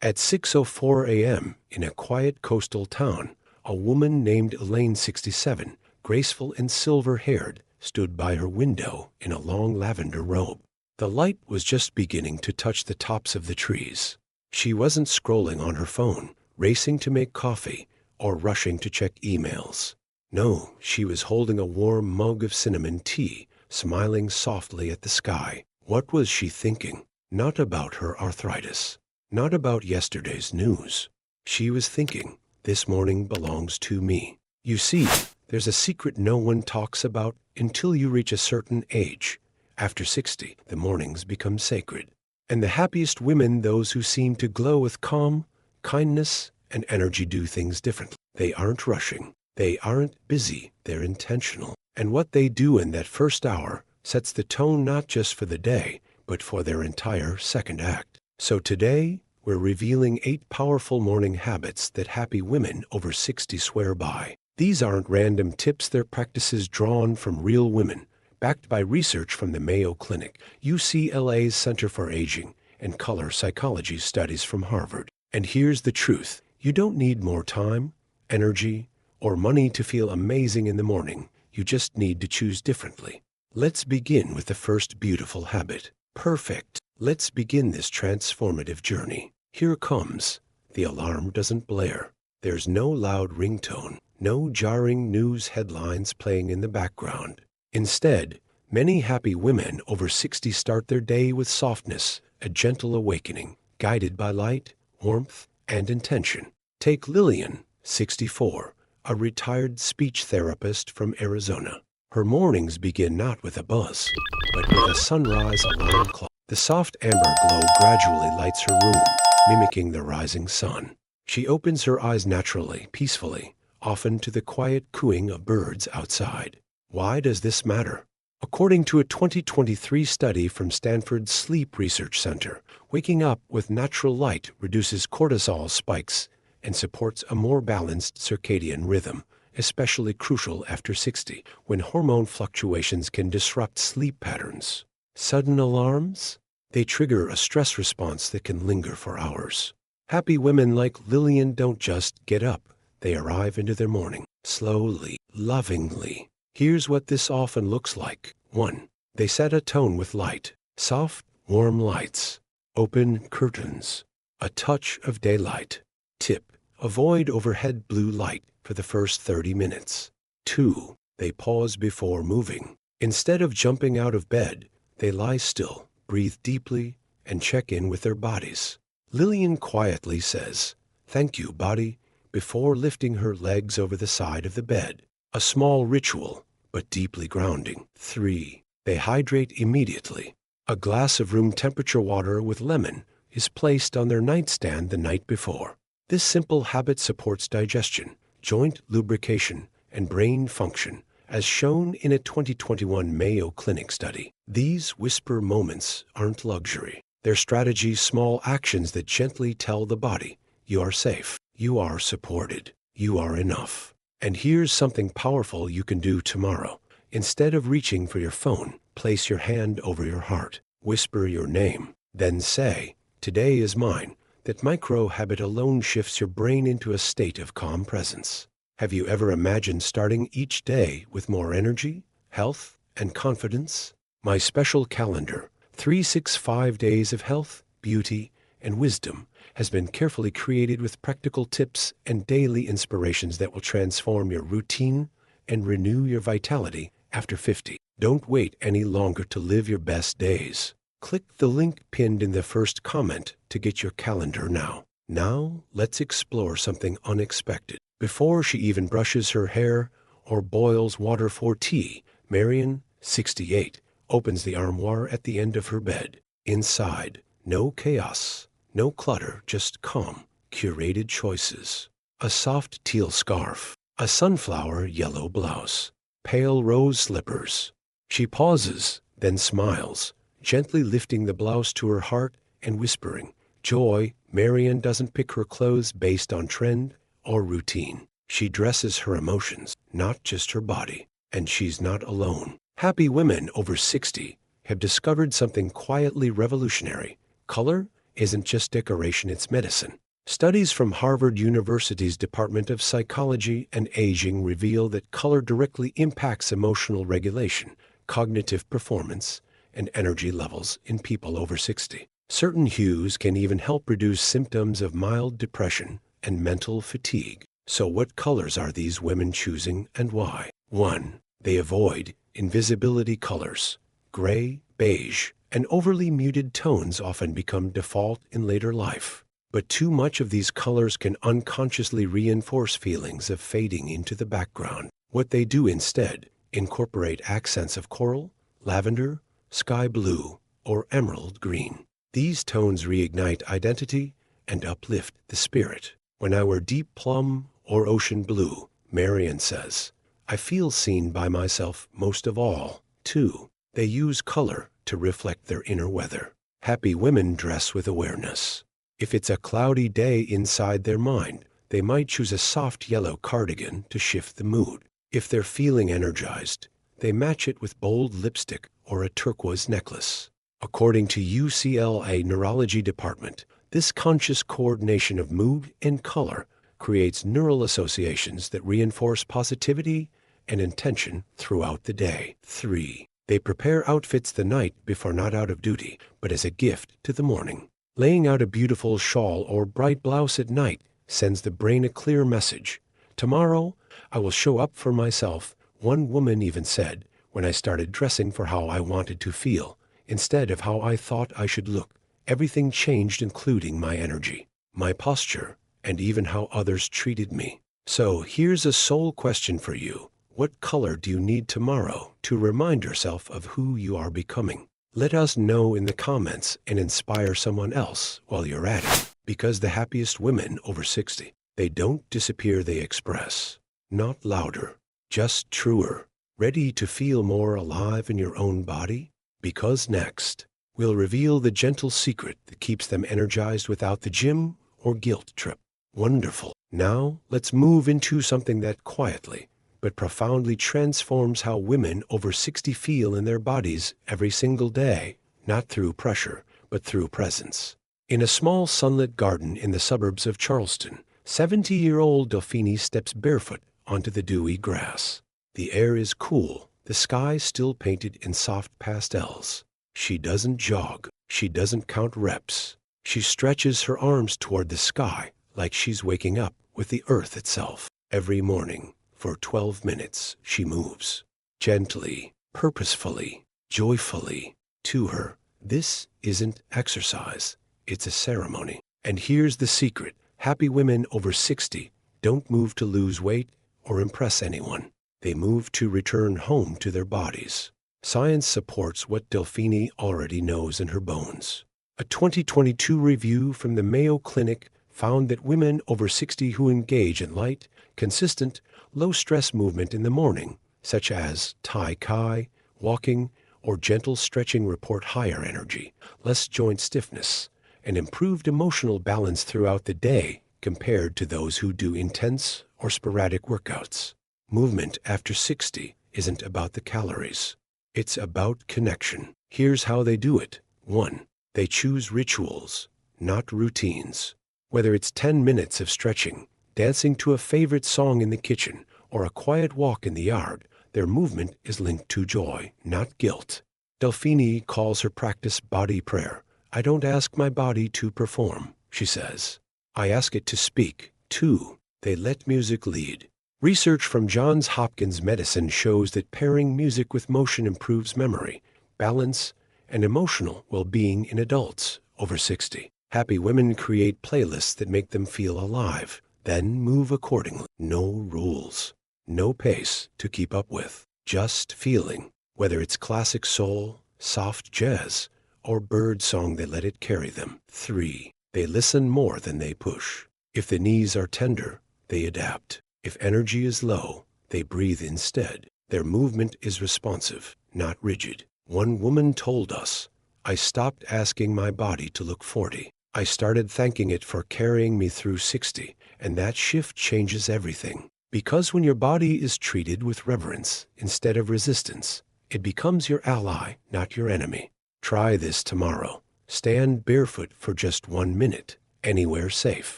At 6:04 a.m., in a quiet coastal town, a woman named Elaine, 67, graceful and silver-haired, stood by her window in a long lavender robe. The light was just beginning to touch the tops of the trees. She wasn't scrolling on her phone, racing to make coffee, or rushing to check emails. No, she was holding a warm mug of cinnamon tea, smiling softly at the sky. What was she thinking? Not about her arthritis. Not about yesterday's news. She was thinking, this morning belongs to me. You see, there's a secret no one talks about until you reach a certain age. After 60, the mornings become sacred. And the happiest women, those who seem to glow with calm, kindness, and energy, do things differently. They aren't rushing. They aren't busy. They're intentional. And what they do in that first hour sets the tone not just for the day, but for their entire second act. So today, we're revealing 8 powerful morning habits that happy women over 60 swear by. These aren't random tips, they're practices drawn from real women, backed by research from the Mayo Clinic, UCLA's Center for Aging, and color psychology studies from Harvard. And here's the truth. You don't need more time, energy, or money to feel amazing in the morning. You just need to choose differently. Let's begin with the first beautiful habit. Perfect. Let's begin this transformative journey. Here comes. The alarm doesn't blare. There's no loud ringtone, no jarring news headlines playing in the background. Instead, many happy women over 60 start their day with softness, a gentle awakening, guided by light, warmth, and intention. Take Lillian, 64, a retired speech therapist from Arizona. Her mornings begin not with a buzz, but with a sunrise alarm clock. The soft amber glow gradually lights her room, mimicking the rising sun. She opens her eyes naturally, peacefully, often to the quiet cooing of birds outside. Why does this matter? According to a 2023 study from Stanford's Sleep Research Center, waking up with natural light reduces cortisol spikes and supports a more balanced circadian rhythm, especially crucial after 60, when hormone fluctuations can disrupt sleep patterns. Sudden alarms? They trigger a stress response that can linger for hours. Happy women like Lillian don't just get up. They arrive into their morning, slowly, lovingly. Here's what this often looks like. 1. They set a tone with light. Soft, warm lights. Open curtains. A touch of daylight. Tip: avoid overhead blue light for the first 30 minutes. 2. They pause before moving. Instead of jumping out of bed, they lie still, breathe deeply, and check in with their bodies. Lillian quietly says, "Thank you, body," before lifting her legs over the side of the bed. A small ritual, but deeply grounding. 3. They hydrate immediately. A glass of room temperature water with lemon is placed on their nightstand the night before. This simple habit supports digestion, joint lubrication, and brain function, as shown in a 2021 Mayo Clinic study. These whisper moments aren't luxury. They're strategies, small actions that gently tell the body, you are safe, you are supported, you are enough. And here's something powerful you can do tomorrow. Instead of reaching for your phone, place your hand over your heart, whisper your name, then say, "Today is mine." That micro habit alone shifts your brain into a state of calm presence. Have you ever imagined starting each day with more energy, health, and confidence? My special calendar, 365 Days of Health, Beauty, and Wisdom, has been carefully created with practical tips and daily inspirations that will transform your routine and renew your vitality after 50. Don't wait any longer to live your best days. Click the link pinned in the first comment to get your calendar now. Now, let's explore something unexpected. Before she even brushes her hair or boils water for tea, Marion, 68, opens the armoire at the end of her bed. Inside, no chaos, no clutter, just calm, curated choices. A soft teal scarf, a sunflower yellow blouse, pale rose slippers. She pauses, then smiles, gently lifting the blouse to her heart and whispering, "Joy." Marion doesn't pick her clothes based on trend or routine. She dresses her emotions, not just her body. And she's not alone. Happy women over 60 have discovered something quietly revolutionary. Color isn't just decoration, it's medicine. Studies from Harvard University's Department of Psychology and Aging reveal that color directly impacts emotional regulation, cognitive performance, and energy levels in people over 60. Certain hues can even help reduce symptoms of mild depression and mental fatigue. So what colors are these women choosing and why? 1. They avoid invisibility colors. Gray, beige, and overly muted tones often become default in later life. But too much of these colors can unconsciously reinforce feelings of fading into the background. What they do instead, incorporate accents of coral, lavender, sky blue, or emerald green. These tones reignite identity and uplift the spirit. When I wear deep plum or ocean blue, Marian says, I feel seen by myself most of all. 2. They use color to reflect their inner weather. Happy women dress with awareness. If it's a cloudy day inside their mind, they might choose a soft yellow cardigan to shift the mood. If they're feeling energized, they match it with bold lipstick or a turquoise necklace. According to UCLA Neurology Department, this conscious coordination of mood and color creates neural associations that reinforce positivity and intention throughout the day. 3. They prepare outfits the night before, not out of duty, but as a gift to the morning. Laying out a beautiful shawl or bright blouse at night sends the brain a clear message. Tomorrow, I will show up for myself. One woman even said, when I started dressing for how I wanted to feel, instead of how I thought I should look, everything changed, including my energy, my posture, and even how others treated me. So here's a soul question for you. What color do you need tomorrow to remind yourself of who you are becoming? Let us know in the comments and inspire someone else while you're at it. Because the happiest women over 60, they don't disappear, they express. Not louder, just truer. Ready to feel more alive in your own body? Because next, we'll reveal the gentle secret that keeps them energized without the gym or guilt trip. Wonderful. Now, let's move into something that quietly but profoundly transforms how women over 60 feel in their bodies every single day, not through pressure, but through presence. In a small sunlit garden in the suburbs of Charleston, 70-year-old Delphine steps barefoot onto the dewy grass. The air is cool, the sky still painted in soft pastels. She doesn't jog, she doesn't count reps. She stretches her arms toward the sky like she's waking up with the earth itself. Every morning, for 12 minutes, she moves. Gently, purposefully, joyfully. To her, this isn't exercise, it's a ceremony. And here's the secret. Happy women over 60 don't move to lose weight or impress anyone. They move to return home to their bodies. Science supports what Delphine already knows in her bones. A 2022 review from the Mayo Clinic found that women over 60 who engage in light, consistent, low-stress movement in the morning, such as Tai Chi, walking, or gentle stretching, report higher energy, less joint stiffness, and improved emotional balance throughout the day compared to those who do intense or sporadic workouts. Movement after 60 isn't about the calories. It's about connection. Here's how they do it. 1. They choose rituals, not routines. Whether it's 10 minutes of stretching, dancing to a favorite song in the kitchen, or a quiet walk in the yard, their movement is linked to joy, not guilt. Delphine calls her practice body prayer. I don't ask my body to perform, she says. I ask it to speak. 2. They let music lead. Research from Johns Hopkins Medicine shows that pairing music with motion improves memory, balance, and emotional well-being in adults over 60. Happy women create playlists that make them feel alive, then move accordingly. No rules, no pace to keep up with, just feeling. Whether it's classic soul, soft jazz, or bird song, they let it carry them. 3. They listen more than they push. If the knees are tender, they adapt. If energy is low, they breathe instead. Their movement is responsive, not rigid. One woman told us, I stopped asking my body to look 40. I started thanking it for carrying me through 60, and that shift changes everything. Because when your body is treated with reverence instead of resistance, it becomes your ally, not your enemy. Try this tomorrow. Stand barefoot for just 1 minute, anywhere safe.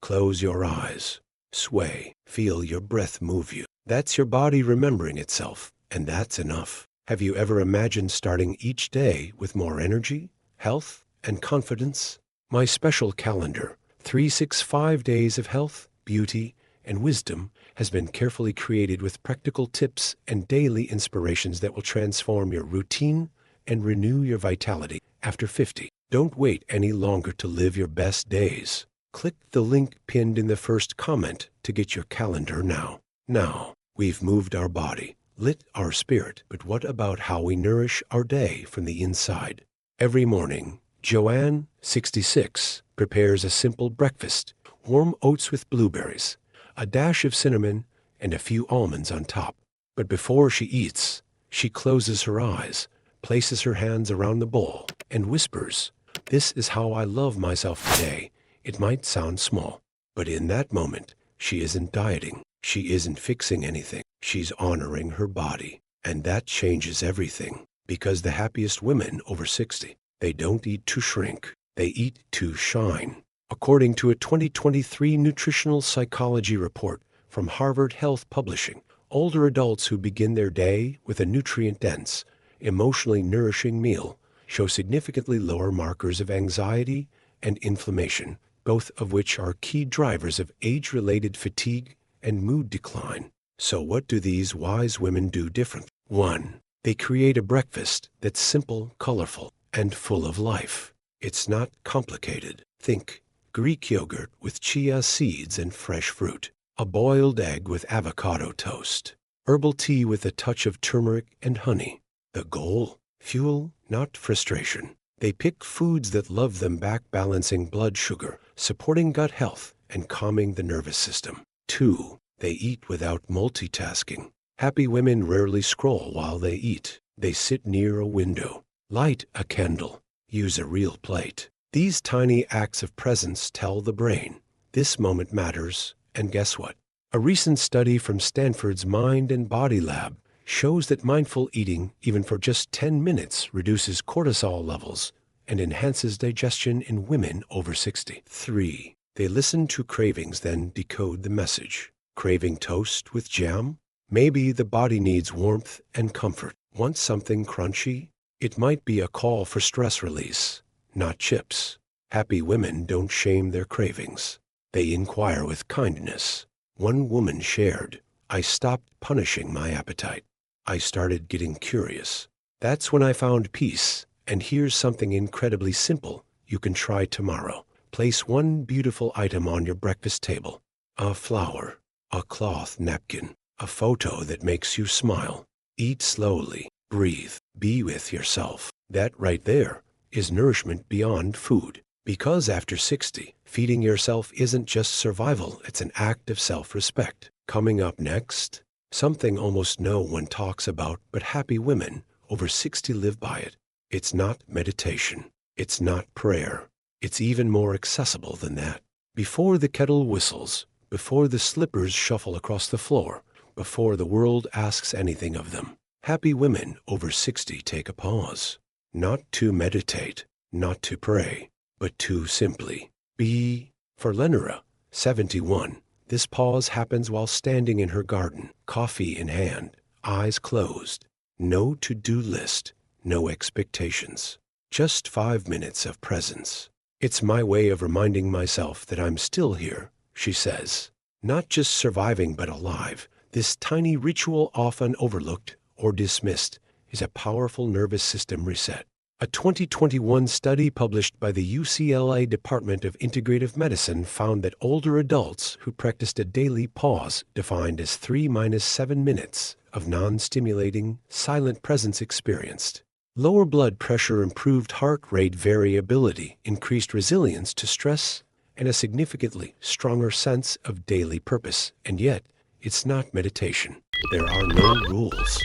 Close your eyes. Sway. Feel your breath move you. That's your body remembering itself, and that's enough. Have you ever imagined starting each day with more energy, health, and confidence? My special calendar, 365 Days of Health, Beauty, and Wisdom, has been carefully created with practical tips and daily inspirations that will transform your routine and renew your vitality after 50. Don't wait any longer to live your best days. Click the link pinned in the first comment to get your calendar now. Now, we've moved our body, lit our spirit, but what about how we nourish our day from the inside? Every morning, Joanne, 66, prepares a simple breakfast: warm oats with blueberries, a dash of cinnamon, and a few almonds on top. But before she eats, she closes her eyes, places her hands around the bowl, and whispers, "This is how I love myself today." It might sound small, but in that moment, she isn't dieting. She isn't fixing anything. She's honoring her body. And that changes everything. Because the happiest women over 60, they don't eat to shrink. They eat to shine. According to a 2023 nutritional psychology report from Harvard Health Publishing, older adults who begin their day with a nutrient-dense, emotionally nourishing meal show significantly lower markers of anxiety and inflammation, both of which are key drivers of age-related fatigue and mood decline. So what do these wise women do differently? 1. They create a breakfast that's simple, colorful, and full of life. It's not complicated. Think Greek yogurt with chia seeds and fresh fruit, a boiled egg with avocado toast, herbal tea with a touch of turmeric and honey. The goal? Fuel, not frustration. They pick foods that love them back, balancing blood sugar, supporting gut health, and calming the nervous system. 2. They eat without multitasking. Happy women rarely scroll while they eat. They sit near a window, light a candle, use a real plate. These tiny acts of presence tell the brain, this moment matters, and guess what? A recent study from Stanford's Mind and Body Lab shows that mindful eating, even for just 10 minutes, reduces cortisol levels and enhances digestion in women over 60. 3. They listen to cravings, then decode the message. Craving toast with jam? Maybe the body needs warmth and comfort. Want something crunchy? It might be a call for stress release, not chips. Happy women don't shame their cravings. They inquire with kindness. One woman shared, "I stopped punishing my appetite. I started getting curious. That's when I found peace." And here's something incredibly simple you can try tomorrow. Place one beautiful item on your breakfast table: a flower, a cloth napkin, a photo that makes you smile. Eat slowly, breathe, be with yourself. That right there is nourishment beyond food. Because after 60, feeding yourself isn't just survival, it's an act of self-respect. Coming up next, something almost no one talks about, but happy women over 60 live by it. It's not meditation. It's not prayer. It's even more accessible than that. Before the kettle whistles, before the slippers shuffle across the floor, before the world asks anything of them, happy women over 60 take a pause. Not to meditate, not to pray, but to simply be. For Lenora, 71, this pause happens while standing in her garden, coffee in hand, eyes closed. No to-do list, no expectations. Just 5 minutes of presence. "It's my way of reminding myself that I'm still here," she says. Not just surviving, but alive. This tiny ritual, often overlooked or dismissed, is a powerful nervous system reset. A 2021 study published by the UCLA Department of Integrative Medicine found that older adults who practiced a daily pause, defined as 3-7 minutes of non-stimulating, silent presence, experienced lower blood pressure, improved heart rate variability, increased resilience to stress, and a significantly stronger sense of daily purpose. And yet, it's not meditation. There are no rules,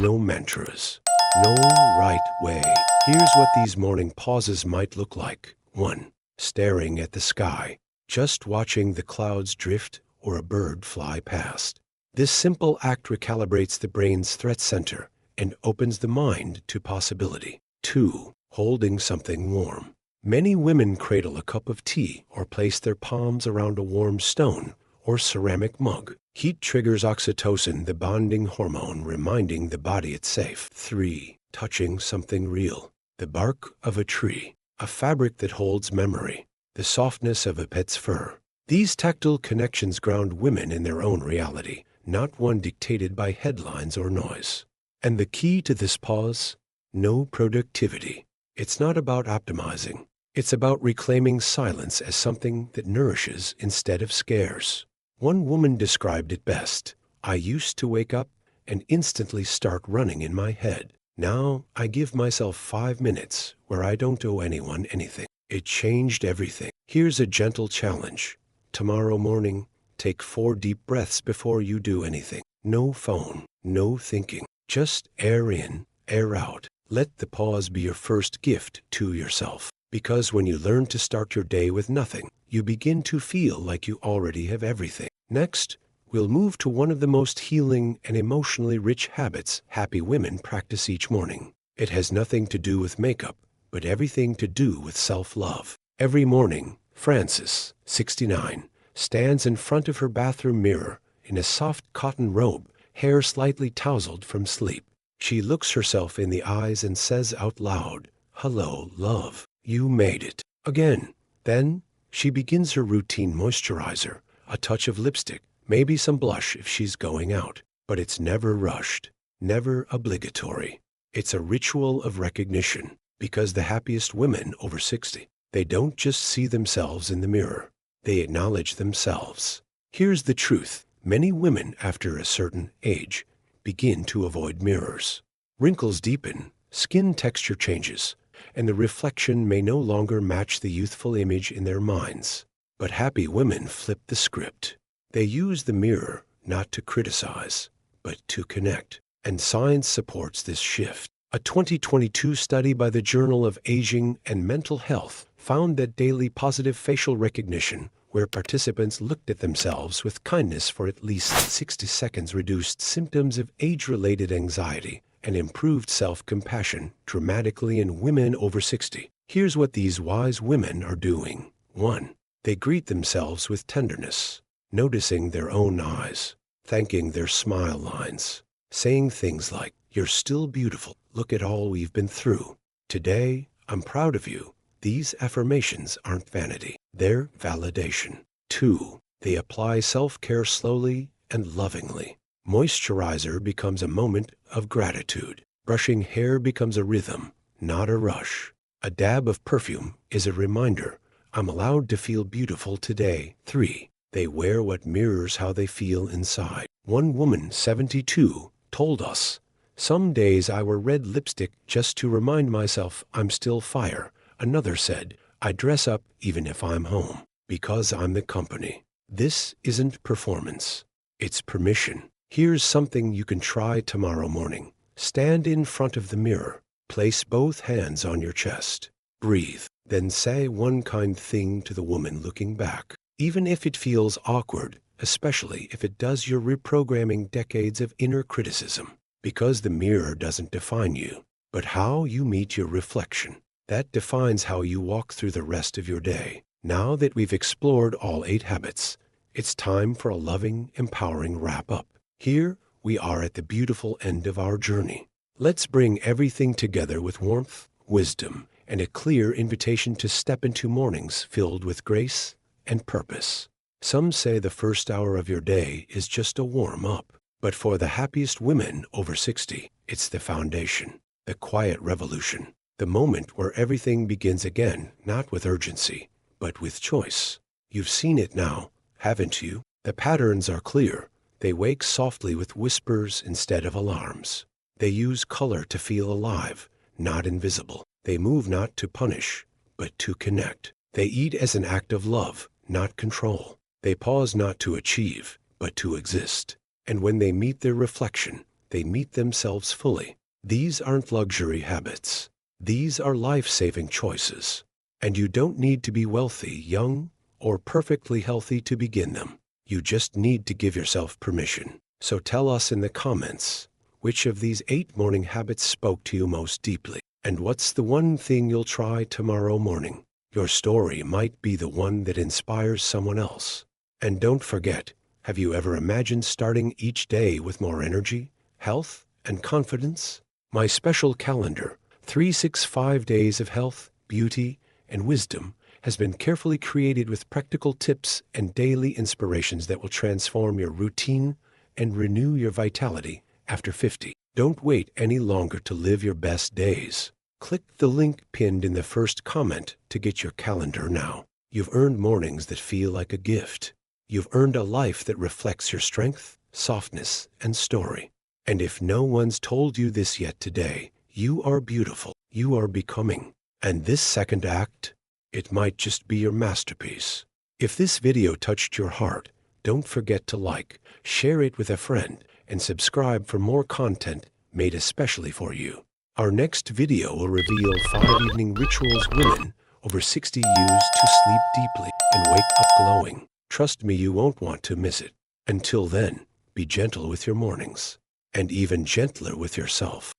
no mantras, no right way. Here's what these morning pauses might look like. 1. Staring at the sky, just watching the clouds drift or a bird fly past. This simple act recalibrates the brain's threat center and opens the mind to possibility. 2. Holding something warm. Many women cradle a cup of tea or place their palms around a warm stone or ceramic mug. Heat triggers oxytocin, the bonding hormone, reminding the body it's safe. 3. Touching something real. The bark of a tree, a fabric that holds memory, the softness of a pet's fur. These tactile connections ground women in their own reality, not one dictated by headlines or noise. And the key to this pause? No productivity. It's not about optimizing. It's about reclaiming silence as something that nourishes instead of scares. One woman described it best. I used to wake up and instantly start running in my head. Now I give myself 5 minutes where I don't owe anyone anything. It changed everything. Here's a gentle challenge. Tomorrow morning, take 4 deep breaths before you do anything. No phone, no thinking. Just air in, air out. Let the pause be your first gift to yourself. Because when you learn to start your day with nothing, you begin to feel like you already have everything. Next, we'll move to one of the most healing and emotionally rich habits happy women practice each morning. It has nothing to do with makeup, but everything to do with self-love. Every morning, Frances, 69, stands in front of her bathroom mirror in a soft cotton robe, hair slightly tousled from sleep. She looks herself in the eyes and says out loud, "Hello, love. You made it." Again. Then, she begins her routine moisturizer, a touch of lipstick, maybe some blush if she's going out. But it's never rushed, never obligatory. It's a ritual of recognition, because the happiest women over 60, they don't just see themselves in the mirror. They acknowledge themselves. Here's the truth. Many women after a certain age begin to avoid mirrors. Wrinkles deepen, skin texture changes, and the reflection may no longer match the youthful image in their minds. But happy women flip the script. They use the mirror not to criticize, but to connect. And science supports this shift. A 2022 study by the Journal of Aging and Mental Health found that daily positive facial recognition, where participants looked at themselves with kindness for at least 60 seconds, reduced symptoms of age-related anxiety and improved self-compassion dramatically in women over 60. Here's what these wise women are doing. 1. They greet themselves with tenderness, noticing their own eyes, thanking their smile lines, saying things like, "You're still beautiful. Look at all we've been through. Today, I'm proud of you." These affirmations aren't vanity. They're validation. 2. They apply self-care slowly and lovingly. Moisturizer becomes a moment of gratitude. Brushing hair becomes a rhythm, not a rush. A dab of perfume is a reminder, I'm allowed to feel beautiful today. 3. They wear what mirrors how they feel inside. One woman, 72, told us, "Some days I wear red lipstick just to remind myself I'm still fire." Another said, "I dress up even if I'm home, because I'm the company." This isn't performance. It's permission. Here's something you can try tomorrow morning. Stand in front of the mirror. Place both hands on your chest. Breathe. Then say one kind thing to the woman looking back. Even if it feels awkward, especially if it does, you're reprogramming decades of inner criticism. Because the mirror doesn't define you, but how you meet your reflection. That defines how you walk through the rest of your day. Now that we've explored all 8 habits, it's time for a loving, empowering wrap-up. Here we are at the beautiful end of our journey. Let's bring everything together with warmth, wisdom, and a clear invitation to step into mornings filled with grace and purpose. Some say the first hour of your day is just a warm-up, but for the happiest women over 60, it's the foundation, the quiet revolution, the moment where everything begins again, not with urgency, but with choice. You've seen it now, haven't you? The patterns are clear. They wake softly with whispers instead of alarms. They use color to feel alive, not invisible. They move not to punish, but to connect. They eat as an act of love, not control. They pause not to achieve, but to exist. And when they meet their reflection, they meet themselves fully. These aren't luxury habits. These are life-saving choices. And you don't need to be wealthy, young, or perfectly healthy to begin them. You just need to give yourself permission. So tell us in the comments, which of these 8 morning habits spoke to you most deeply? And what's the one thing you'll try tomorrow morning? Your story might be the one that inspires someone else. And don't forget, have you ever imagined starting each day with more energy, health, and confidence? My special calendar, 365 Days of Health, Beauty, and Wisdom, has been carefully created with practical tips and daily inspirations that will transform your routine and renew your vitality after 50. Don't wait any longer to live your best days. Click the link pinned in the first comment to get your calendar now. You've earned mornings that feel like a gift. You've earned a life that reflects your strength, softness, and story. And if no one's told you this yet today, you are beautiful. You are becoming. And this second act, it might just be your masterpiece. If this video touched your heart, don't forget to like, share it with a friend, and subscribe for more content made especially for you. Our next video will reveal 5 evening rituals women over 60 use to sleep deeply and wake up glowing. Trust me, you won't want to miss it. Until then, be gentle with your mornings, and even gentler with yourself.